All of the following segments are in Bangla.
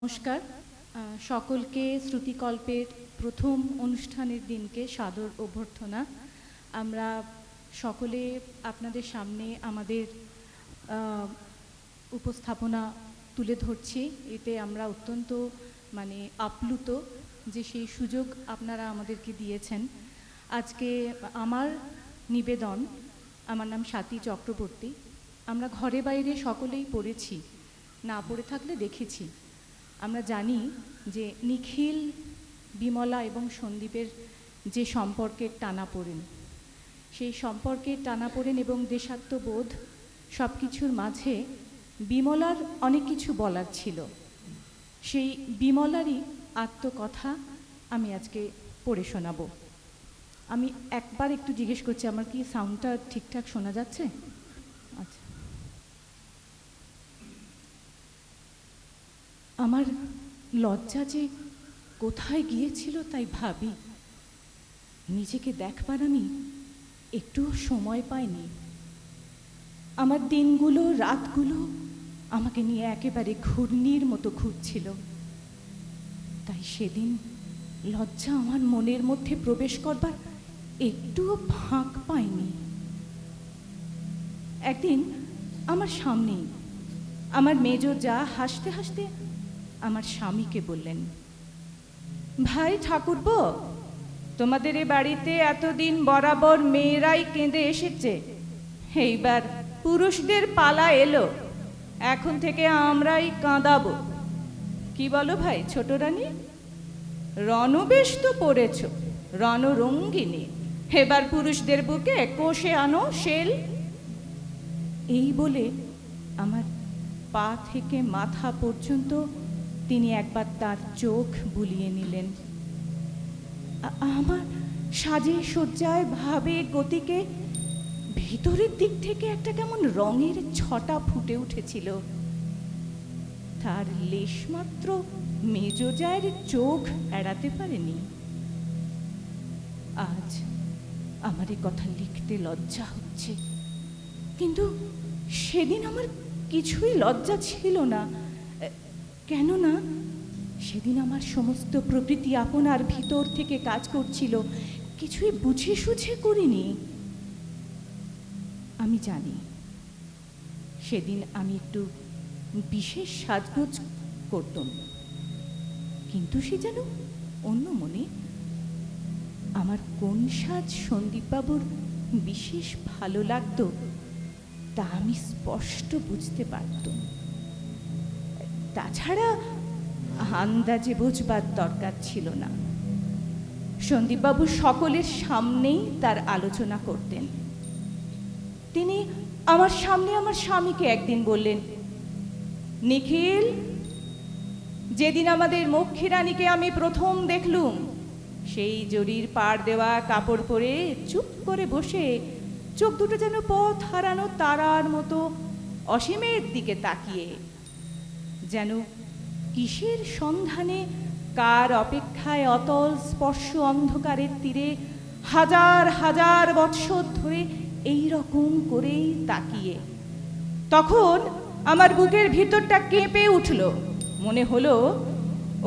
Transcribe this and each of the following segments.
নমস্কার। সকলকে শ্রুতিকল্পের প্রথম অনুষ্ঠানের দিনকে সাদর অভ্যর্থনা। আমরা সকলে আপনাদের সামনে আমাদের উপস্থাপনা তুলে ধরছি। এতে আমরা অত্যন্ত আপ্লুত যে সেই সুযোগ আপনারা আমাদেরকে দিয়েছেন। আজকে আমার নিবেদন, আমার নাম স্বাতী চক্রবর্তী। আমরা ঘরে বাইরে সকলেই পড়েছি, না পড়ে থাকলে দেখেছি। আমরা জানি যে নিখিল, বিমলা এবং সন্দীপের যে সম্পর্কের টানাপোড়েন, সেই সম্পর্কের টানাপোড়েন এবং দেশাত্মবোধ সব কিছুর মাঝে বিমলার অনেক কিছু বলার ছিল। সেই বিমলারই আত্মকথা আমি আজকে পড়ে শোনাব। আমি একবার একটু জিজ্ঞেস করছি, আমার কি সাউন্ডটা ঠিকঠাক শোনা যাচ্ছে? আচ্ছা। আমার লজ্জা যে কোথায় গিয়েছিল তাই ভাবি। নিজেকে দেখবার আমি একটুও সময় পাইনি। আমার দিনগুলো, রাতগুলো আমাকে নিয়ে একেবারে ঘূর্ণির মতো ঘুরছিল। তাই সেদিন লজ্জা আমার মনের মধ্যে প্রবেশ করবার একটুও ফাঁক পাইনি। একদিন আমার সামনেই আমার মেজ যা হাসতে হাসতে আমার স্বামীকে বললেন, ভাই ঠাকুরপো, তোমাদের এ বাড়িতে এতদিন বরাবর মেয়েরাই কেঁদে এসেছে, এইবার পুরুষদের পালা এলো, এখন থেকে আমরাই কাঁদাবো। কি বলো ভাই ছোট রানী? রণবেশ তো পড়েছ, রণরঙ্গিনী, এবার পুরুষদের বুকে কষে আনো শেল। এই বলে আমার পা থেকে মাথা পর্যন্ত তিনি একবার তার চোখ বুলিয়ে নিলেন। আমার সাজে সজ্জায় ভাবে গতিকে ভিতরের দিক থেকে একটা কেমন রঙের ছটা ফুটে উঠেছিল। তার লেশমাত্র মেজজায়ের চোখ এড়াতে পারেনি। আজ আমার এ কথা লিখতে লজ্জা হচ্ছে, কিন্তু সেদিন আমার কিছুই লজ্জা ছিল না। কেননা সেদিন আমার সমস্ত প্রকৃতি আপনার ভিতর থেকে কাজ করছিল, কিছুই বুঝে সুঝে করিনি। আমি জানি সেদিন আমি একটু বিশেষ সাজগোজ করতাম, কিন্তু সে যেন অন্য মনে। আমার কোন সাজ সন্দীপবাবুর বিশেষ ভালো লাগতো তা আমি স্পষ্ট বুঝতে পারতাম। তাছাড়া আন্দাজে বুঝবার দরকার ছিল না। সন্দীপবাবু সকলের সামনেই তার আলোচনা করতেন। তিনি আমার সামনে আমার স্বামীকে একদিন বললেন, নিখিল, যেদিন আমাদের মক্ষী রানীকে আমি প্রথম দেখলুম, সেই জরির পাড় দেওয়া কাপড় পরে চুপ করে বসে চোখ দুটো যেন পথ হারানো তারার মতো অসীমের দিকে তাকিয়ে, যেন কিসের সন্ধানে, কার অপেক্ষায় অতল স্পর্শ অন্ধকারের তীরে হাজার হাজার বৎসর ধরে এই রকম করেই তাকিয়ে। তখন আমার বুকের ভিতরটা কেঁপে উঠল। মনে হলো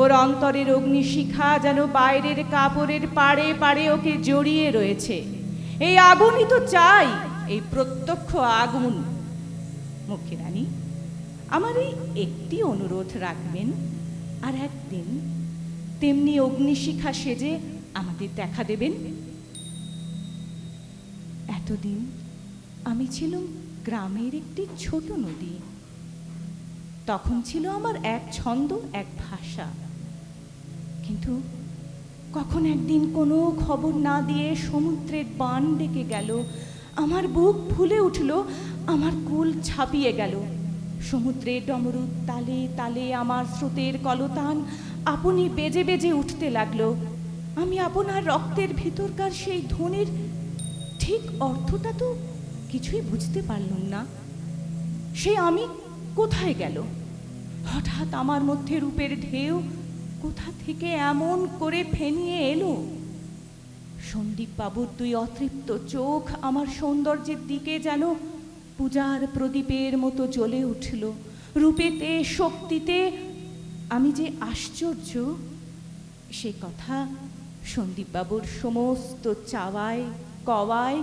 ওর অন্তরের অগ্নিশিখা যেন বাইরের কাপড়ের পাড়ে পাড়ে ওকে জড়িয়ে রয়েছে। এই আগুনই তো চাই, এই প্রত্যক্ষ আগুন। মক্ষী রানী, আমার এই একটি অনুরোধ রাখবেন, আর একদিন তেমনি অগ্নিশিখা সেজে আমাদের দেখা দেবেন। এতদিন আমি ছিলাম গ্রামের একটি ছোট নদী। তখন ছিল আমার এক ছন্দ, এক ভাষা। কিন্তু কখন একদিন কোনো খবর না দিয়ে সমুদ্রের বান ডেকে গেল, আমার বুক ফুলে উঠল, আমার কুল ছাপিয়ে গেল। সমুদ্রের ডমরুর তালে তালে আমার স্রোতের কলতান আপনি বেজে বেজে উঠতে লাগলো। আমি আপনার রক্তের ভিতরকার সেই ধ্বনির ঠিক অর্থটা তো কিছুই বুঝতে পারলাম না। সে আমি কোথায় গেল? হঠাৎ আমার মধ্যে রূপের ঢেউ কোথা থেকে এমন করে ফেনিয়ে এলো। সন্দীপবাবুর দুই অতৃপ্ত চোখ আমার সৌন্দর্যের দিকে যেন পূজার প্রদীপের মতো জ্বলে উঠল। রূপেতে, শক্তিতে আমি যে আশ্চর্য সে কথা সন্দীপবাবুর সমস্ত চাওয়ায় কওয়ায়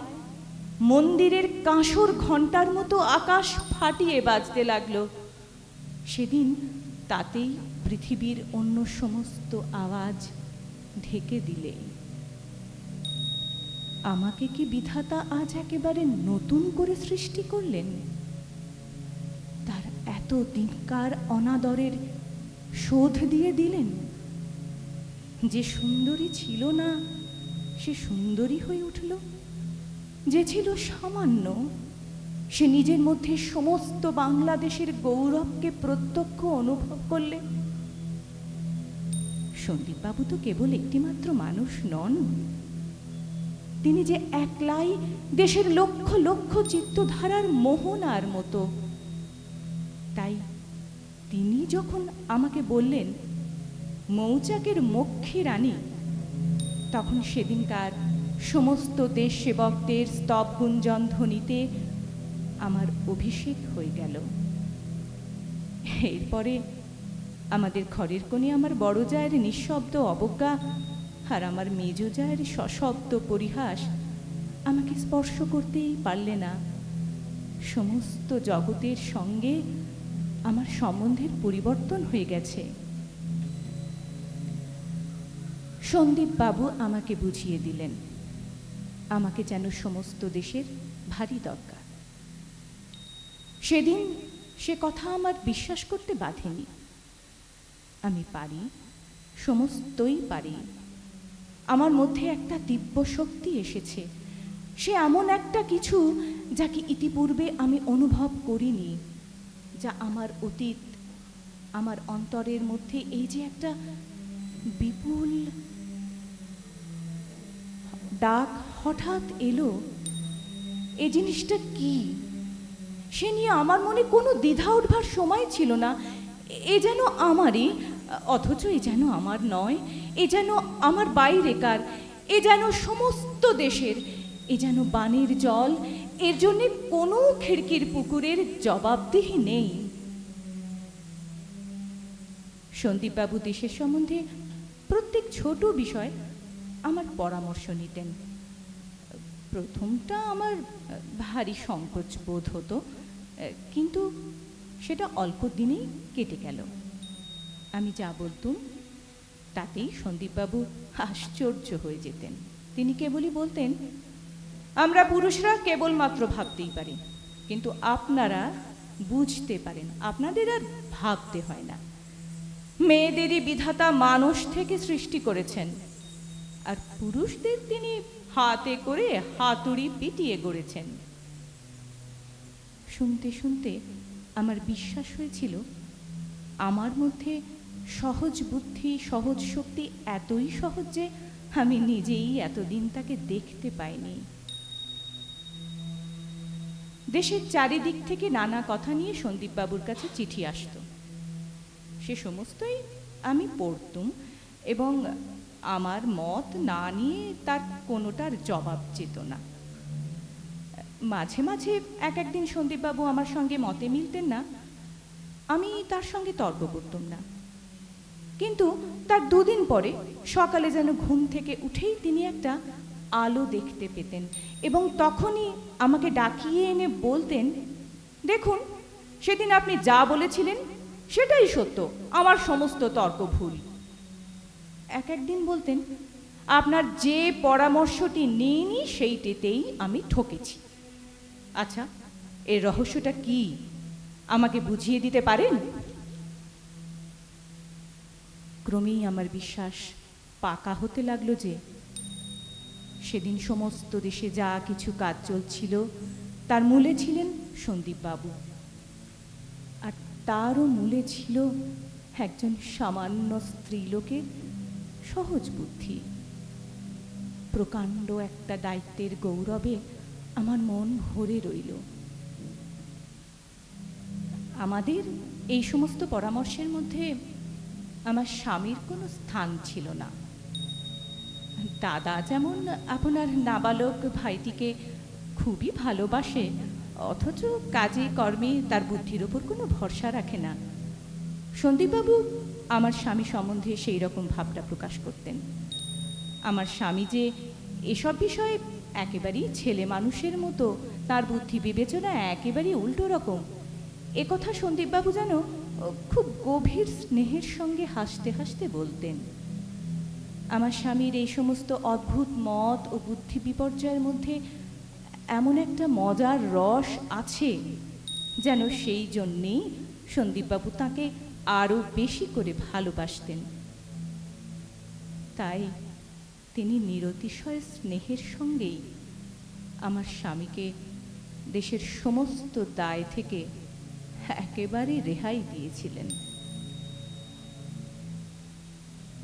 মন্দিরের কাঁসর ঘণ্টার মতো আকাশ ফাটিয়ে বাজতে লাগলো। সেদিন তাতেই পৃথিবীর অন্য সমস্ত আওয়াজ ঢেকে দিলে। আমাকে কি বিধাতা আজ একেবারে নতুন করে সৃষ্টি করলেন? তার এত দিনকার অনাদরের শোধ দিয়ে দিলেন। যে সুন্দরী ছিল না সে সুন্দরী হয়ে উঠল, যে ছিল সামান্য সে নিজের মধ্যে সমস্ত বাংলাদেশের গৌরবকে প্রত্যক্ষ অনুভব করলে। সন্দীপবাবু তো কেবল একটিমাত্র মানুষ নন, তিনি যে একলাই দেশের লক্ষ লক্ষ চিত্তধারার মোহনার মতো। তাই তিনি যখন আমাকে বললেন মৌচাকের মক্ষী রানী, তখন সেদিনকার সমস্ত দেশ সেবকদের স্তবগুঞ্জন ধ্বনিতে আমার অভিষেক হয়ে গেল। এরপরে আমাদের ঘরের কোণে আমার বড় জায়ের নিঃশব্দ অবজ্ঞা আর আমার মেজ জায়ের সশব্দ পরিহাস আমাকে স্পর্শ করতেই পারলে না। সমস্ত জগতের সঙ্গে আমার সম্বন্ধের পরিবর্তন হয়ে গেছে। সন্দীপবাবু আমাকে বুঝিয়ে দিলেন আমাকে যেন সমস্ত দেশের ভারী দরকার। সেদিন সে কথা আমার বিশ্বাস করতে বাধেনি। আমি পারি, সমস্তই পারি। আমার মধ্যে একটা দিব্য শক্তি এসেছে, সে এমন একটা কিছু যাকে ইতিপূর্বে আমি অনুভব করিনি, যা আমার অতীত, আমার অন্তরের মধ্যে এই যে একটা বিপুল ডাক হঠাৎ এলো, এই জিনিসটা কি সে নিয়ে আমার মনে কোনো দ্বিধা উঠবার সময় ছিল না। এ যেন আমারই, অথচ এ যেন আমার নয়, এ যেন আমার বাইরেকার, এ যেন সমস্ত দেশের, এ যেন বানের জল, এর জন্যে কোনো খিড়কির পুকুরের জবাবদিহি নেই। সন্দীপবাবু দেশের সম্বন্ধে প্রত্যেক ছোট বিষয় আমার পরামর্শ নিতেন। প্রথমটা আমার ভারী সংকোচ বোধ হতো, কিন্তু সেটা অল্প দিনেই কেটে গেল। আমি যা বলতুম তাতেই সন্দীপবাবু আশ্চর্য হয়ে যেতেন। তিনি কেবলই বলতেন, আমরা পুরুষরা কেবলমাত্র ভাবতেই পারি, কিন্তু আপনারা বুঝতে পারেন, আপনাদের আর ভাবতে হয় না। মেয়েদেরই বিধাতা মানুষ থেকে সৃষ্টি করেছেন, আর পুরুষদের তিনি হাতে করে হাতুড়ি পিটিয়ে গড়েছেন। শুনতে শুনতে আমার বিশ্বাস হয়েছিল আমার মধ্যে সহজ বুদ্ধি, সহজ শক্তি এতই সহজ যে আমি নিজেই এতদিন তাকে দেখতে পাইনি। দেশের চারিদিক থেকে নানা কথা নিয়ে সন্দীপবাবুর কাছে চিঠি আসতো। সে সমস্তই আমি পড়তুম এবং আমার মত না নিয়ে তার কোনোটার জবাব যেত না। মাঝে মাঝে একদিন সন্দীপবাবু আমার সঙ্গে মতে মিলতেন না, আমি তার সঙ্গে তর্ক করতাম না, কিন্তু তার দুদিন পরে সকালে যেন ঘুম থেকে উঠেই তিনি একটা আলো দেখতে পেতেন এবং তখনই আমাকে ডাকিয়ে এনে বলতেন, দেখুন সেদিন আপনি যা বলেছিলেন সেটাই সত্য, আমার সমস্ত তর্ক ভুল। একদিন বলতেন, আপনার যে পরামর্শটি নিইনি সেইটিতেই আমি ঠকেছি। আচ্ছা, এর রহস্যটা কি আমাকে বুঝিয়ে দিতে পারেন? ক্রমেই আমার বিশ্বাস পাকা হতে লাগলো যে সেদিন সমস্ত দেশে যা কিছু কাজ চলছিল তার মূলে ছিলেন সন্দীপবাবু, আর তারও মূলে ছিল একজন সামান্য স্ত্রীলোকের সহজ বুদ্ধি। প্রকাণ্ড একটা দায়িত্বের গৌরবে আমার মন ভরে রইল। আমাদের এই সমস্ত পরামর্শের মধ্যে আমার স্বামীর কোনো স্থান ছিল না। দাদা যেমন আপনার নাবালক ভাইটিকে খুবই ভালোবাসে, অথচ কাজে কর্মে তার বুদ্ধির ওপর কোনো ভরসা রাখে না, সন্দীপবাবু আমার স্বামী সম্বন্ধে সেই রকম ভাবটা প্রকাশ করতেন। আমার স্বামী যে এসব বিষয়ে একেবারেই ছেলে মানুষের মতো, তার বুদ্ধি বিবেচনা একেবারেই উল্টো রকম, একথা সন্দীপবাবু যেন খুব গভীর স্নেহের সঙ্গে হাসতে হাসতে বলতেন। আমার স্বামীর এই সমস্ত অদ্ভুত মত ও বুদ্ধি বিপর্যয়ের মধ্যে এমন একটা মজার রস আছে যেন সেই জন্যেই সন্দীপবাবু তাঁকে আরও বেশি করে ভালোবাসতেন। তাই তিনি নিরতিশয় স্নেহের সঙ্গেই আমার স্বামীকে দেশের সমস্ত দায় থেকে একেবারে রেহাই দিয়েছিলেন।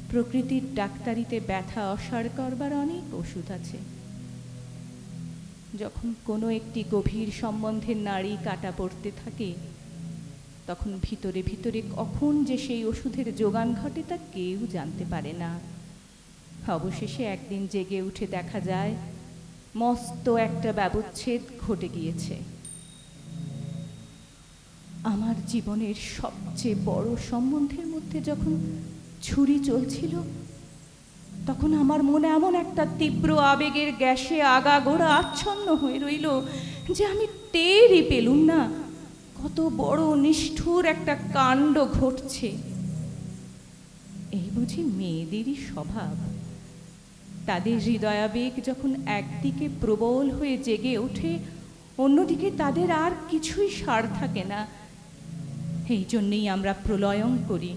প্রকৃতির ডাক্তারিতে ব্যথা অসাড় করবার অনেক ওষুধ আছে। যখন কোনো একটি গভীর সম্বন্ধের নাড়ি কাটা পড়তে থাকে, তখন ভিতরে ভিতরে কখন যে সেই ওষুধের যোগান ঘটে তা কেউ জানতে পারে না। অবশেষে একদিন জেগে উঠে দেখা যায় মস্ত একটা ব্যবচ্ছেদ ঘটে গিয়েছে। আমার জীবনের সবচেয়ে বড় সম্বন্ধের মধ্যে যখন ছুরি চলছিল, তখন আমার মনে এমন একটা তীব্র আবেগের গ্যাসে আগাগোড়া আচ্ছন্ন হয়ে রইল যে আমি টেরই পেলুম না কত বড় নিষ্ঠুর একটা কাণ্ড ঘটছে। এই বুঝি মেয়েদেরই স্বভাব। তাদের হৃদয়াবেগ যখন একদিকে প্রবল হয়ে জেগে ওঠে, অন্যদিকে তাদের আর কিছুই সার থাকে না। এই জন্যেই আমরা প্রলয়ং করি।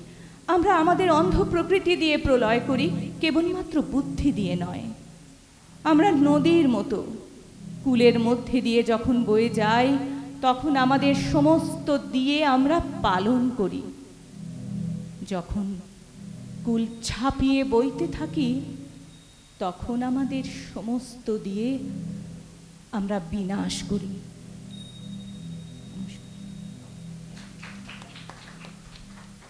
আমরা আমাদের অন্ধ প্রকৃতি দিয়ে প্রলয় করি, কেবলমাত্র বুদ্ধি দিয়ে নয়। আমরা নদীর মতো কুলের মধ্যে দিয়ে যখন বয়ে যাই, তখন আমাদের সমস্ত দিয়ে আমরা পালন করি। যখন কুল ছাপিয়ে বইতে থাকি, তখন আমাদের সমস্ত দিয়ে আমরা বিনাশ করি।